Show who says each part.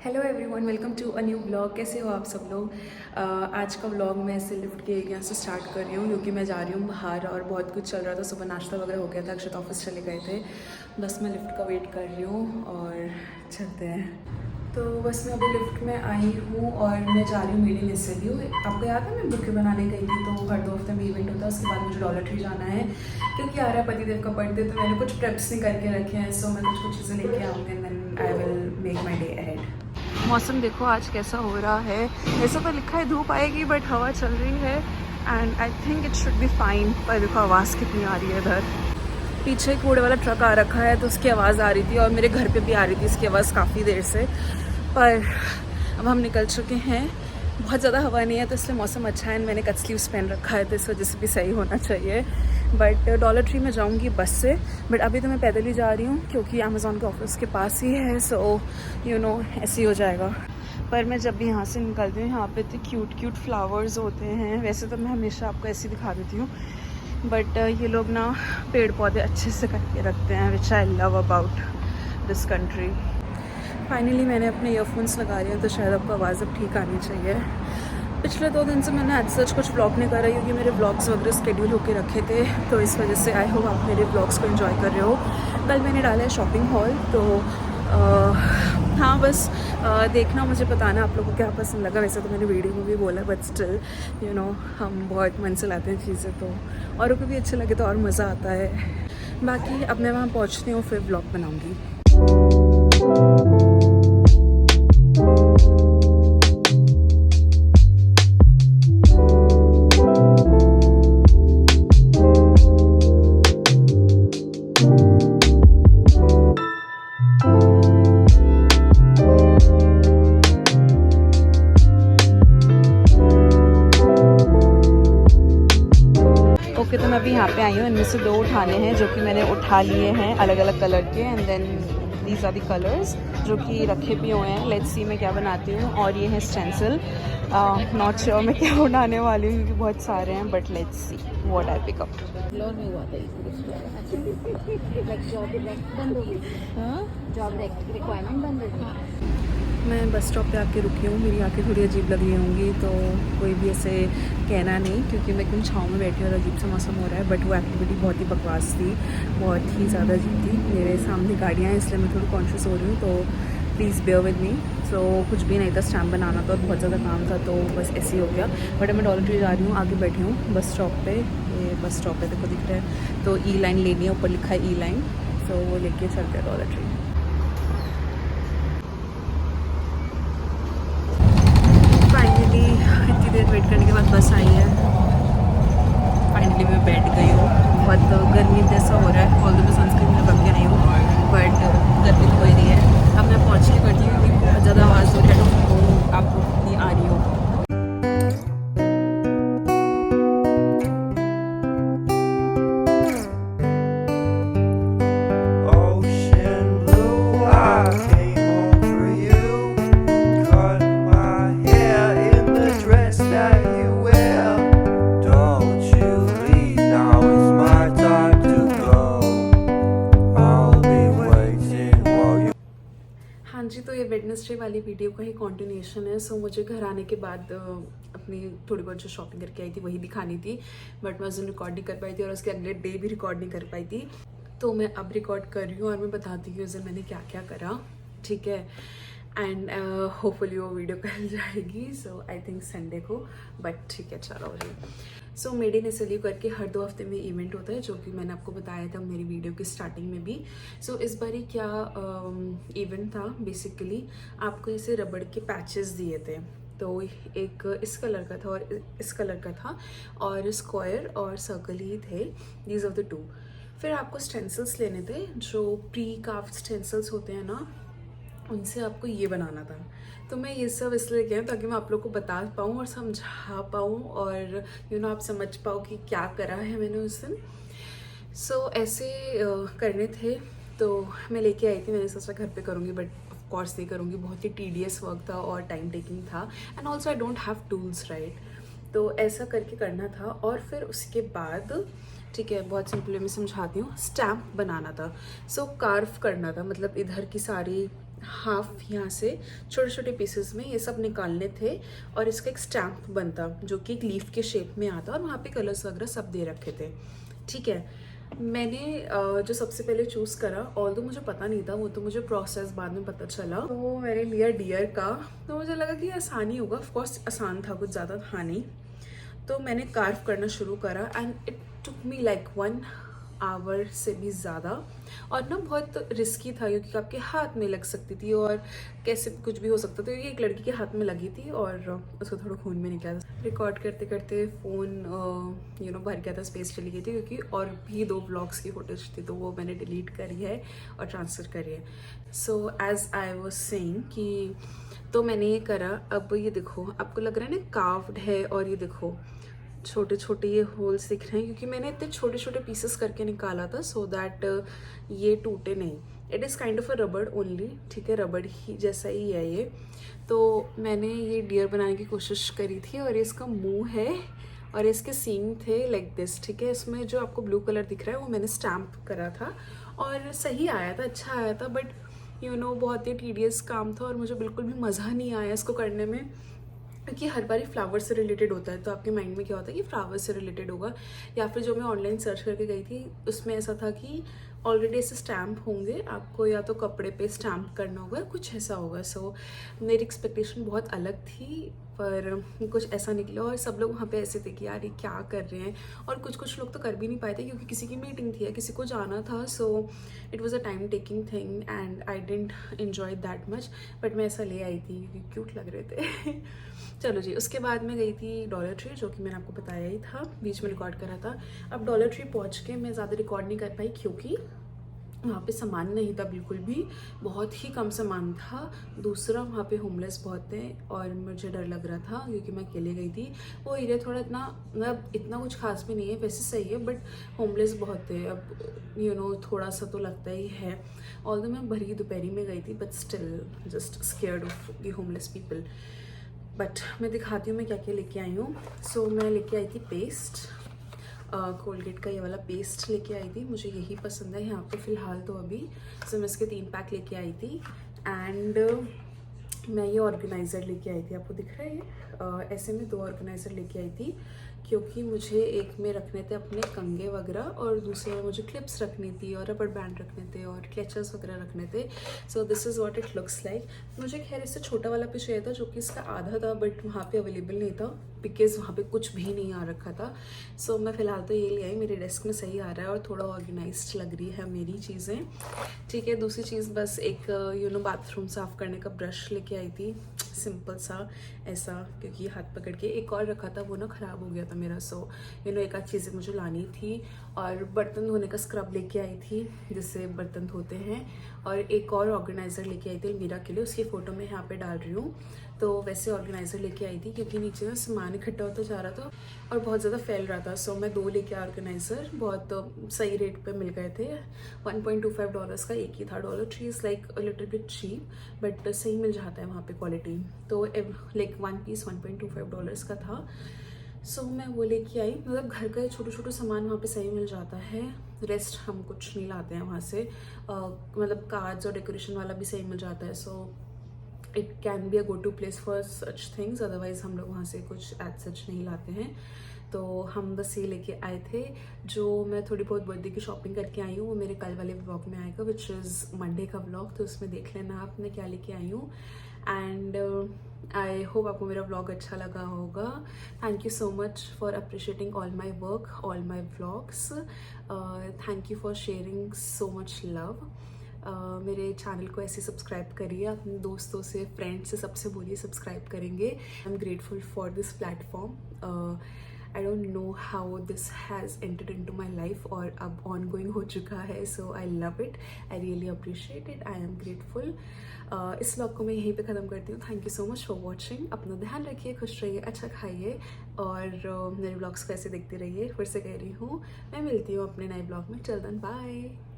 Speaker 1: Hello everyone, welcome to a new blog. कैसे हो आप सब लोग। आज का व्लॉग मैं ऐसे लिफ्ट के एरिया से स्टार्ट कर रही हूँ क्योंकि मैं जा रही हूँ बाहर और बहुत कुछ चल रहा था। सुबह नाश्ता वगैरह हो गया था, अक्षत ऑफिस चले गए थे। बस मैं लिफ्ट का वेट कर रही हूँ और चलते हैं। तो बस मैं अभी लिफ्ट में आई हूँ और मैं जा रही हूँ मेड इन एसएलयू। आपको याद है मैं बुके बनाने गई थी, तो हर 2 हफ्ते में इवेंट होता है। उसके बाद मुझे डॉलर ट्री जाना है क्योंकि आ रहा है पतिदेव का बर्थडे। तो मैंने कुछ प्रेप्स नहीं करके रखे हैं, सो मैं कुछ चीज़ें लेके आऊँगी and then I will make my day ahead. मौसम देखो आज कैसा हो रहा है। ऐसा तो लिखा है धूप आएगी बट हवा चल रही है and I think it should be fine. पर देखो आवाज़ कितनी आ रही है। इधर पीछे कूड़े वाला ट्रक आ रखा है तो उसकी आवाज़ आ रही थी और मेरे घर पे भी आ रही थी इसकी आवाज़ काफ़ी देर से। पर अब हम निकल चुके हैं। बहुत ज़्यादा हवा नहीं है तो इसलिए मौसम अच्छा है। मैंने कट स्लीव्स पहन रखा है तो इस वजह से भी सही होना चाहिए। बट डॉलर ट्री में जाऊंगी बस से, बट अभी तो मैं पैदल ही जा रही हूँ क्योंकि अमेज़ॉन के ऑफिस के पास ही है। सो यू नो ऐसे ही हो जाएगा। पर मैं जब भी यहाँ से निकलती हूँ यहाँ पे इतने क्यूट क्यूट फ्लावर्स होते हैं। वैसे तो मैं हमेशा आपको ऐसे ही दिखा देती हूँ बट ये लोग ना पेड़ पौधे अच्छे से करके रखते हैं, which I love about this country. Finally मैंने अपने ईयरफोन्स लगा लिए हैं तो शायद आपको आवाज़ अब ठीक आनी चाहिए। पिछले 2 दिन से मैंने आज सच कुछ ब्लॉग नहीं करा क्योंकि मेरे ब्लॉग्स वगैरह स्केड्यूल होके रखे थे, तो इस वजह से आई होप आप मेरे ब्लॉग्स को एंजॉय कर रहे हो। कल मैंने डाला है शॉपिंग हॉल, तो हाँ बस देखना, मुझे बताना आप लोगों को क्या पसंद लगा। वैसे तो मैंने वीडियो में भी बोला बट स्टिल यू नो हम बहुत मन से लाते हैं चीज़ें, तो औरों को भी अच्छे लगे तो और मज़ा आता है। बाकी अब मैं वहाँ पहुँचती हूँ फिर ब्लॉग बनाऊँगी। ओके तो मैं अभी यहाँ पे आई हूँ। इनमें से 2 उठाने हैं जो कि मैंने उठा लिए हैं अलग अलग कलर के and then these are the colours जो कि रखे भी हुए हैं। लेट्स सी मैं क्या बनाती हूँ। और ये है स्टेंसिल। नॉट श्योर मैं क्या उठाने वाली हूँ क्योंकि बहुत सारे हैं, but let's see what I pick up.
Speaker 2: Loan में हुआ था जॉब रिक्वायरमेंट बन रही थी।
Speaker 1: मैं बस स्टॉप पे आके रुकी हूँ। मेरी आंखें थोड़ी अजीब लग रही होंगी तो कोई भी ऐसे कहना नहीं क्योंकि मैं एकदम छाँव में बैठी हूँ और अजीब सा मौसम हो रहा है। बट वो एक्टिविटी बहुत ही बकवास थी, बहुत ही ज़्यादा अजीब थी। मेरे सामने गाड़ियाँ हैं इसलिए मैं थोड़ी कॉन्शियस हो रही हूँ, तो प्लीज़ बेयर विद मी। सो कुछ भी नहीं था, स्टैम्प बनाना था, बहुत ज़्यादा काम था, तो बस ऐसे ही हो गया। बट मैं डॉलर ट्री जा रही हूँ, आगे बैठी हूँ बस स्टॉप पे। ये बस स्टॉप है, देखो दिख रहा है। तो ई लाइन लेनी है, ऊपर लिखा है ई लाइन, तो वो लेके चलते हैं डॉलर ट्री। फाइनली इतनी देर वेट करने के बाद बस आई है। फाइनली मैं बैठ गई हूँ। बहुत गर्मी जैसा हो रहा है, ऑल मैं सनस्क्रीन लगा के नहीं हूँ बट गर्मी तो हो ही रही है। अब मैं पहुँच के करती हूँ क्योंकि बहुत ज़्यादा आवाज़ हो रही है तो आपको कितनी आ रही हो।
Speaker 3: Ocean blue, I came home for you. Cut my hair in the dress that you wear. Don't you leave, now is my time to go. I'll be waiting while you.
Speaker 1: हाँ जी, तो ये वेडनेसडे वाली video का ही continuation है। सो मुझे घर आने के बाद अपनी थोड़ी बहुत जो शॉपिंग करके आई थी वही दिखानी थी, बट मैं उस दिन रिकॉर्ड नहीं कर पाई थी और उसके अगले डे भी रिकॉर्ड नहीं कर पाई थी। तो मैं अब रिकॉर्ड कर रही हूँ और मैं बताती हूँ उस दिन मैंने क्या क्या करा, ठीक है। एंड होपफुली वो वीडियो कल जाएगी, सो आई थिंक संडे को, बट ठीक है चलो जी। सो मेड इन एसएलयू करके हर 2 हफ्ते में इवेंट होता है जो कि मैंने आपको बताया था मेरी वीडियो की स्टार्टिंग में भी। सो इस बारी क्या इवेंट था, बेसिकली आपको ऐसे रबड़ के पैचेस दिए थे। तो एक इस कलर का था और इस कलर का था और स्क्वायर और सर्कल ही थे, दीज आर द 2। फिर आपको स्टेंसिल्स लेने थे, जो प्री काफ्ट स्टेंसिल्स होते हैं ना, उनसे आपको ये बनाना था। तो मैं ये सब इसलिए किया ताकि मैं आप लोग को बता पाऊँ और समझा पाऊँ और यू नो आप समझ पाओ कि क्या करा है मैंने उस दिन। सो ऐसे करने थे तो मैं लेके आई थी। मैंने सोचा घर पे करूँगी बट ऑफ कोर्स नहीं करूँगी, बहुत ही टीडियस वर्क था और टाइम टेकिंग था and also I don't have tools right. तो ऐसा करके करना था और फिर उसके बाद ठीक है, बहुत सिंपल मैं समझाती हूँ। स्टैम्प बनाना था, सो कार्व करना था, मतलब इधर की सारी हाफ यहाँ से छोटे छोटे पीसेस में ये सब निकालने थे और इसका एक स्टैम्प बनता जो कि एक लीफ के शेप में आता और वहाँ पे कलर्स वगैरह सब दे रखे थे। ठीक है, मैंने जो सबसे पहले चूज़ करा, ऑल्दो मुझे पता नहीं था, वो तो मुझे प्रोसेस बाद में पता चला, तो मैंने लिया डियर का। तो मुझे लगा कि आसान ही होगा, ऑफकोर्स आसान था, कुछ ज़्यादा था नहीं। तो मैंने कार्व करना शुरू करा and it took me like 1 hour से भी ज़्यादा, और ना बहुत रिस्की था क्योंकि आपके हाथ में लग सकती थी और कैसे कुछ भी हो सकता था। ये एक लड़की के हाथ में लगी थी और उसको थोड़ा खून में निकला था। रिकॉर्ड करते करते फ़ोन भर गया था, स्पेस चली गई थी क्योंकि और भी 2 व्लॉग्स की फुटेज थी तो वो मैंने डिलीट करी है और ट्रांसफ़र करी है। So as I was saying कि तो मैंने ये करा। अब ये देखो, आपको लग रहा है ना कार्व्ड है, और ये देखो छोटे छोटे ये होल्स दिख रहे हैं क्योंकि मैंने इतने छोटे छोटे पीसेस करके निकाला था सो दैट ये टूटे नहीं। It is kind of a रबड़ ओनली, ठीक है, रबड़ ही जैसा ही है ये। तो मैंने ये डियर बनाने की कोशिश करी थी और इसका मुंह है और इसके सींग थे लाइक दिस, ठीक है। इसमें जो आपको ब्लू कलर दिख रहा है वो मैंने स्टैम्प करा था और सही आया था, अच्छा आया था, बट बहुत ही टीडियस काम था और मुझे बिल्कुल भी मज़ा नहीं आया इसको करने में क्योंकि हर बार फ्लावर से रिलेटेड होता है। तो आपके माइंड में क्या होता है कि फ्लावर से रिलेटेड होगा, या फिर जो मैं ऑनलाइन सर्च करके गई थी उसमें ऐसा था कि ऑलरेडी ऐसे स्टैम्प होंगे, आपको या तो कपड़े पे स्टैम्प करना होगा, कुछ ऐसा होगा। सो मेरी एक्सपेक्टेशन बहुत अलग थी पर कुछ ऐसा निकला और सब लोग वहाँ पे ऐसे थे कि यार ये क्या कर रहे हैं, और कुछ लोग तो कर भी नहीं पाए थे क्योंकि किसी की मीटिंग थी या किसी को जाना था। So it was a time taking thing and I didn't enjoy that much, but मैं ऐसा ले आई थी क्योंकि क्यूट लग रहे थे। चलो जी, उसके बाद मैं गई थी डॉलर ट्री, जो कि मैंने आपको बताया ही था, बीच में रिकॉर्ड करा था। अब डॉलर ट्री पहुँच के मैं ज़्यादा रिकॉर्ड नहीं कर पाई क्योंकि वहाँ पे सामान नहीं था, बिल्कुल भी, बहुत ही कम सामान था। दूसरा वहाँ पे होमलेस बहुत थे और मुझे डर लग रहा था क्योंकि मैं अकेले गई थी। वो एरिया थोड़ा इतना मतलब इतना कुछ खास भी नहीं है, वैसे सही है, बट होमलेस बहुत थे। अब थोड़ा सा तो लगता ही है, ऑल्दो मैं भरी दोपहरी में गई थी, but still just scared of the homeless people. But मैं दिखाती हूँ मैं क्या क्या लेके आई हूँ। सो मैं लेके आई थी पेस्ट, कोलगेट का ये वाला पेस्ट लेके आई थी, मुझे यही पसंद है यहाँ पे फ़िलहाल तो अभी। सो मैं इसके 3 पैक लेके आई थी एंड मैं ये ऑर्गेनाइज़र लेके आई थी, आपको दिख रहा है ये, ऐसे में 2 ऑर्गेनाइज़र लेके आई थी क्योंकि मुझे एक में रखने थे अपने कंगे वगैरह और दूसरे में मुझे क्लिप्स रखनी थी और रबर बैंड रखने थे और क्लेचर्स वगैरह रखने थे। So this is what it looks like. मुझे खैर इससे छोटा वाला भी चाहिए था जो कि इसका आधा था, बट वहाँ पे अवेलेबल नहीं था बिकॉज़ वहाँ पे कुछ भी नहीं आ रखा था। सो मैं फ़िलहाल तो ये ले आई, मेरे डेस्क में सही आ रहा है और थोड़ा ऑर्गेनाइज्ड लग रही है मेरी चीज़ें, ठीक है। दूसरी चीज़ बस एक बाथरूम साफ़ करने का ब्रश लेके आई थी, सिंपल सा ऐसा, क्योंकि हाथ पकड़ के। एक और रखा था वो ना ख़राब हो गया था मेरा। सो एक आध चीज़ें मुझे लानी थी और बर्तन धोने का स्क्रब लेके आई थी जिससे बर्तन धोते हैं, और एक और ऑर्गेनाइज़र लेके आई थी अलमीरा के लिए, उसकी फ़ोटो मैं यहाँ पे डाल रही हूँ। तो वैसे ऑर्गेनाइज़र लेके आई थी क्योंकि नीचे ना सामान इकट्ठा होता जा रहा था और बहुत ज़्यादा फैल रहा था। सो मैं 2 लेके ऑर्गेनाइज़र बहुत सही रेट पे मिल गए थे, $1.25 का एक ही था। Dollar tree is like a little bit cheap but सही मिल जाता है वहाँ पे क्वालिटी। तो लाइक 1 पीस $1.25 का था। सो मैं वो लेके आई, मतलब घर का छोटे छोटे सामान वहाँ पे सही मिल जाता है, रेस्ट हम कुछ नहीं लाते हैं वहाँ से। मतलब कार्ड्स और डेकोरेशन वाला भी सही मिल जाता है। So it can be a go to place for such things, otherwise हम लोग वहाँ से कुछ एज सच नहीं लाते हैं। तो हम बस ये लेके आए थे। जो मैं थोड़ी बहुत बर्थडे की शॉपिंग करके आई हूँ वो मेरे कल वाले व्लॉग में आएगा, विच इज़ मंडे का व्लॉग, तो उसमें देख लेना आप मैं क्या लेके आई हूँ। एंड आई होप आपको मेरा व्लॉग अच्छा लगा होगा। Thank you so much for appreciating all my work, all my vlogs. Thank you for sharing so much love. मेरे चैनल को ऐसे सब्सक्राइब करिए, अपने दोस्तों से, फ्रेंड्स से, सबसे बोलिए सब्सक्राइब करेंगे। I am grateful for this platform. I don't know how this has entered into my life और अब ऑन गोइंग हो चुका है। So I love it, I really appreciate it, I am grateful. इस व्लॉग को मैं यहीं पे ख़त्म करती हूँ। Thank you so much for watching. अपना ध्यान रखिए, खुश रहिए, अच्छा खाइए और मेरे व्लॉग्स को ऐसे देखते रहिए। फिर से कह रही हूँ, मैं मिलती हूँ अपने नए ब्लॉग में। Till then bye.